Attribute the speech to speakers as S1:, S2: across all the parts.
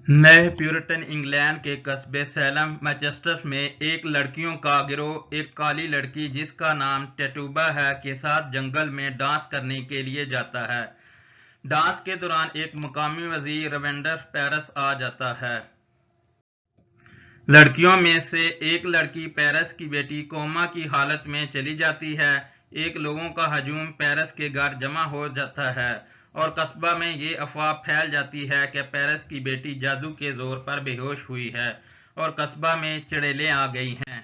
S1: नए Puritan England के कस्बे सैलम मैनचेस्टर में एक लड़कियों का गिरोह एक काली लड़की जिसका नाम टेटुबा है के साथ जंगल में डांस करने के लिए जाता है। डांस के दौरान एक मुकामी वजीर रवेंडर पेरिस आ जाता है। लड़कियों में से एक लड़की पेरिस की बेटी कोमा की हालत में चली जाती है। एक लोगों का हजूम पेरिस के घर जमा हो जाता है और कस्बा में ये अफवाह फैल जाती है कि पेरिस की बेटी जादू के जोर पर बेहोश हुई है और कस्बा में चड़ेलें आ गई हैं।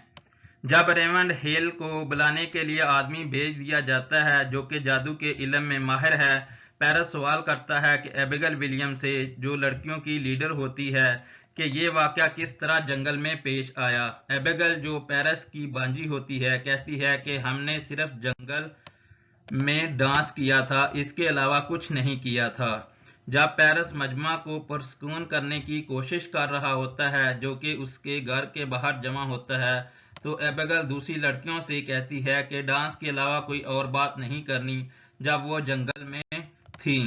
S1: जब रेमंड हेल को बुलाने के लिए आदमी भेज दिया जाता है जो कि जादू के इल्म में माहिर है, पेरिस सवाल करता है कि एबिगेल विलियम से, जो लड़कियों की लीडर होती है, कि ये वाकया किस तरह जंगल में पेश आया। एबिगेल, जो पेरिस की बांजी होती है, कहती है कि हमने सिर्फ जंगल में डांस किया था, इसके अलावा कुछ नहीं किया था। जब पेरिस मजमा को पुरस्कून करने की कोशिश कर रहा होता है जो कि उसके घर के बाहर जमा होता है, तो एबिगेल दूसरी लड़कियों से कहती है कि डांस के अलावा कोई और बात नहीं करनी जब वो जंगल में थी।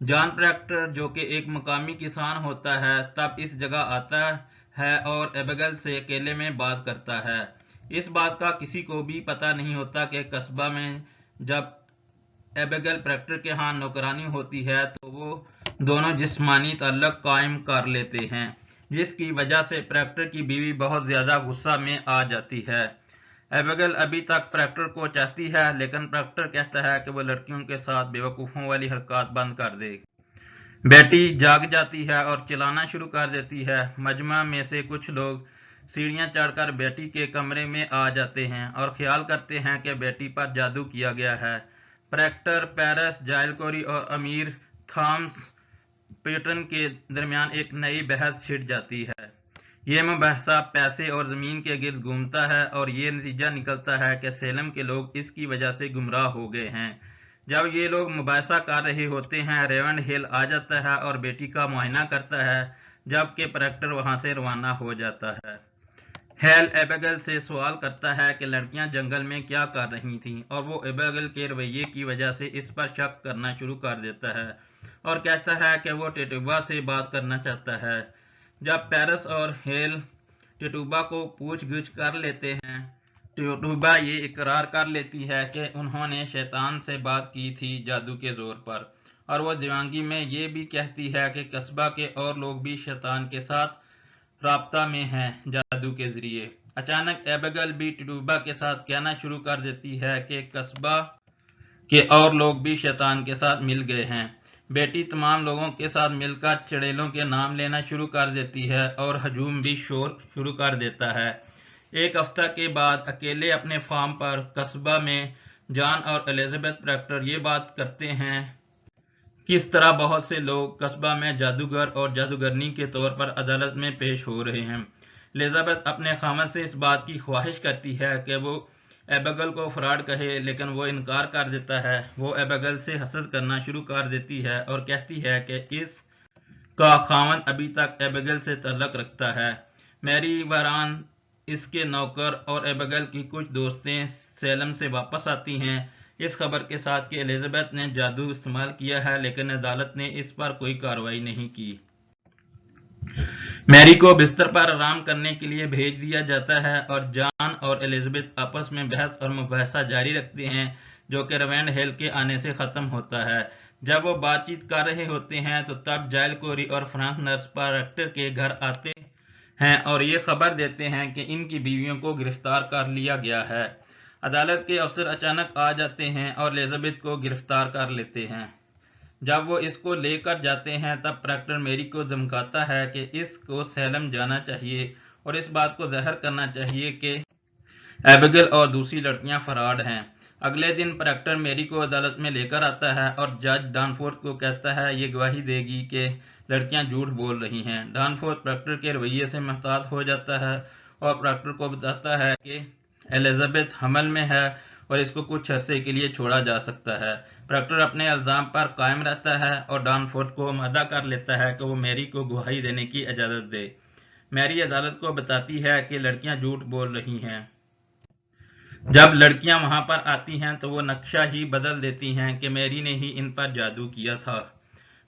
S1: जॉन प्रैक्टर, जो कि एक मुकामी किसान होता है, तब इस जगह आता है और एबिगेल से अकेले में बात करता है। इस बात का किसी को भी पता नहीं होता कि कस्बा में जब एबिगेल प्रैक्टर के यहाँ नौकरानी होती है तो वो दोनों जिस्मानी ताल्लुक कायम कर लेते हैं, जिसकी वजह से प्रैक्टर की बीवी बहुत ज्यादा गुस्सा में आ जाती है। एबिगेल अभी तक प्रैक्टर को चाहती है, लेकिन प्रैक्टर कहता है कि वो लड़कियों के साथ बेवकूफ़ों वाली हरकत बंद कर दे। बेटी जाग जाती है और चिल्लाना शुरू कर देती है। मजमा में से कुछ लोग सीढ़ियां चढ़कर बेटी के कमरे में आ जाते हैं और ख्याल करते हैं कि बेटी पर जादू किया गया है। प्रैक्टर, पेरिस, जाइलकोरी और अमीर थॉमस पेटन के दरमियान एक नई बहस छिड़ जाती है। ये मुबाहसा पैसे और ज़मीन के गिर्द घूमता है और ये नतीजा निकलता है कि सैलम के लोग इसकी वजह से गुमराह हो गए हैं। जब ये लोग मुबाहसा कर रहे होते हैं, रेवंड हिल आ जाता है और बेटी का मुआयना करता है, जबकि प्रैक्टर वहां से रवाना हो जाता है। हेल एबिगेल से सवाल करता है कि लड़कियां जंगल में क्या कर रही थीं, और वो एबिगेल के रवैये की वजह से इस पर शक करना शुरू कर देता है और कहता है कि वो टेटुबा से बात करना चाहता है। जब पेरिस और हेल टेटुबा को पूछ गिछ कर लेते हैं, टेटुबा ये इकरार कर लेती है कि उन्होंने शैतान से बात की थी जादू के जोर पर, और वो दीवानगी में ये भी कहती है कि कस्बा के और लोग भी शैतान के साथ राब्ता में हैं जादू के जरिए। अचानक एबिगेल भी टेटुबा के साथ कहना शुरू कर देती है कि कस्बा के और लोग भी शैतान के साथ मिल गए हैं। बेटी तमाम लोगों के साथ मिलकर चड़ेलों के नाम लेना शुरू कर देती है और हजूम भी शोर शुरू कर देता है। एक हफ्ता के बाद अकेले अपने फार्म पर कस्बा में जॉन और एलिजाबेथ प्रैक्टर ये बात करते हैं किस तरह बहुत से लोग कस्बा में जादूगर और जादूगरनी के तौर पर अदालत में पेश हो रहे हैं। एलिजाबेथ अपने खामद से इस बात की ख्वाहिश करती है कि वो एबिगेल को फ्रॉड कहे, लेकिन वो इनकार कर देता है। वो एबिगेल से हसद करना शुरू कर देती है और कहती है कि इस का खामद अभी तक एबिगेल से ताल्लुक रखता है। मैरी वारान, इसके नौकर और एबिगेल की कुछ दोस्तें सैलम से वापस आती हैं इस खबर के साथ कि एलिजाबेथ ने जादू इस्तेमाल किया है, लेकिन अदालत ने इस पर कोई कार्रवाई नहीं की। मैरी को बिस्तर पर आराम करने के लिए भेज दिया जाता है और जॉन और एलिजाबेथ आपस में बहस और मुबाहसा जारी रखते हैं, जो कि रेवंड हिल के आने से खत्म होता है। जब वो बातचीत कर रहे होते हैं तो तब जाइल कोरी और फ्रांक नर्स प्रैक्टर के घर आते हैं और ये खबर देते हैं कि इनकी बीवियों को गिरफ्तार कर लिया गया है। अदालत के अफसर अचानक आ जाते हैं और एलिजाबेथ को गिरफ्तार कर लेते हैं। जब वो इसको लेकर जाते हैं तब प्रैक्टर मैरी को धमकाता है कि इसको सैलम जाना चाहिए और इस बात को ज़ाहिर करना चाहिए कि एबिगेल और दूसरी लड़कियां फराड हैं। अगले दिन प्रैक्टर मैरी को अदालत में लेकर आता है और जज डानफोर्थ को कहता है ये गवाही देगी कि लड़कियां झूठ बोल रही हैं। डानफोर्थ प्रैक्टर के रवैये से महतात हो जाता है और प्रैक्टर को बताता है कि एलिजाबेथ हमल में है और इसको कुछ अरसे के लिए छोड़ा जा सकता है। प्रैक्टर अपने इल्जाम पर कायम रहता है और डानफोर्थ को आमादा कर लेता है कि वो मैरी को गवाही देने की इजाज़त दे। मैरी अदालत को बताती है कि लड़कियां झूठ बोल रही हैं। जब लड़कियां वहां पर आती हैं तो वो नक्शा ही बदल देती हैं कि मैरी ने ही इन पर जादू किया था।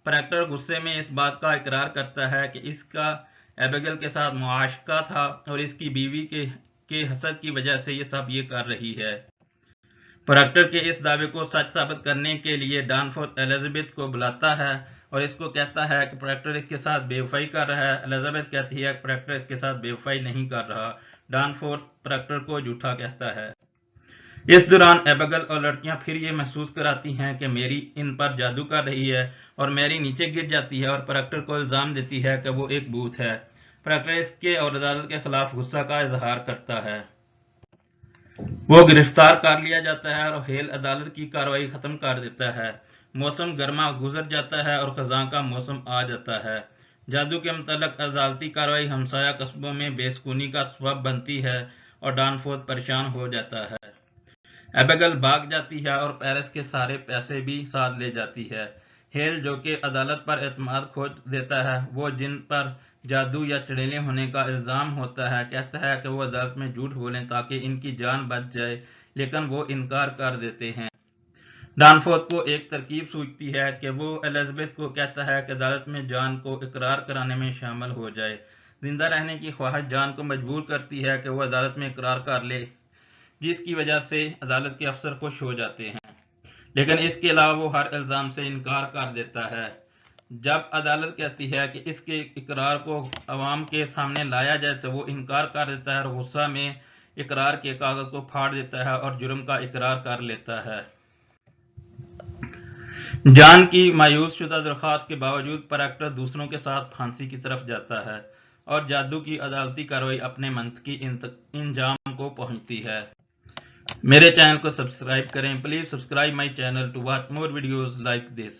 S1: پریکٹر غصے میں اس بات کا اقرار کرتا ہے کہ اس کا ایبیگل کے ساتھ معاشقہ تھا اور اس کی بیوی کے حسد کی وجہ سے یہ سب کر رہی ہے۔ پریکٹر کے اس دعوے کو سچ ثابت کرنے کے لیے ڈانفورتھ ایلزابتھ کو بلاتا ہے اور اس کو کہتا ہے کہ پریکٹر اس کے ساتھ بے وفائی کر رہا ہے۔ ایلزابتھ کہتی ہے کہ پریکٹر اس کے ساتھ بے وفائی نہیں کر رہا۔ ڈانفورتھ پریکٹر کو جھوٹا کہتا ہے۔ اس دوران ایبیگل اور لڑکیاں پھر یہ محسوس کراتی ہیں کہ میری ان پر جادو کر رہی ہے اور میری نیچے گر جاتی ہے اور پریکٹر کو الزام دیتی ہے کہ وہ ایک بھوت ہے۔ پریکٹر اس کے اور عدالت کے خلاف غصہ کا اظہار کرتا ہے۔ وہ گرفتار کر لیا جاتا ہے اور ہیل عدالت کی کارروائی ختم کر دیتا ہے۔ موسم گرما گزر جاتا ہے اور خزاں کا موسم آ جاتا ہے۔ جادو کے متعلق عدالتی کارروائی ہمسایہ قصبوں میں بے سکونی کا سبب بنتی ہے اور ڈانفورتھ پریشان ہو جاتا ہے۔ ایبیگل بھاگ جاتی ہے اور پیرس کے سارے پیسے بھی ساتھ لے جاتی ہے۔ ہیل جو کہ عدالت پر اعتماد کھو دیتا ہے، وہ جن پر جادو یا چڑیلیں ہونے کا الزام ہوتا ہے کہتا ہے کہ وہ عدالت میں جھوٹ بولیں تاکہ ان کی جان بچ جائے، لیکن وہ انکار کر دیتے ہیں۔ ڈانفورتھ کو ایک ترکیب سوچتی ہے کہ وہ ایلزابتھ کو کہتا ہے کہ عدالت میں جان کو اقرار کرانے میں شامل ہو جائے۔ زندہ رہنے کی خواہش جان کو مجبور کرتی ہے کہ وہ عدالت میں اقرار کر لے، جس کی وجہ سے عدالت کے افسر خوش ہو جاتے ہیں، لیکن اس کے علاوہ وہ ہر الزام سے انکار کر دیتا ہے۔ جب عدالت کہتی ہے کہ اس کے اقرار کو عوام کے سامنے لایا جائے تو وہ انکار کر دیتا ہے اور غصہ میں اقرار کے کاغذ کو پھاڑ دیتا ہے اور جرم کا اقرار کر لیتا ہے۔ جان کی مایوس شدہ درخواست کے باوجود پریکٹر دوسروں کے ساتھ پھانسی کی طرف جاتا ہے اور جادو کی عدالتی کارروائی اپنے منطقی انجام کو پہنچتی ہے۔ میرے چینل کو سبسکرائب کریں۔ Please subscribe my channel to watch more videos like this.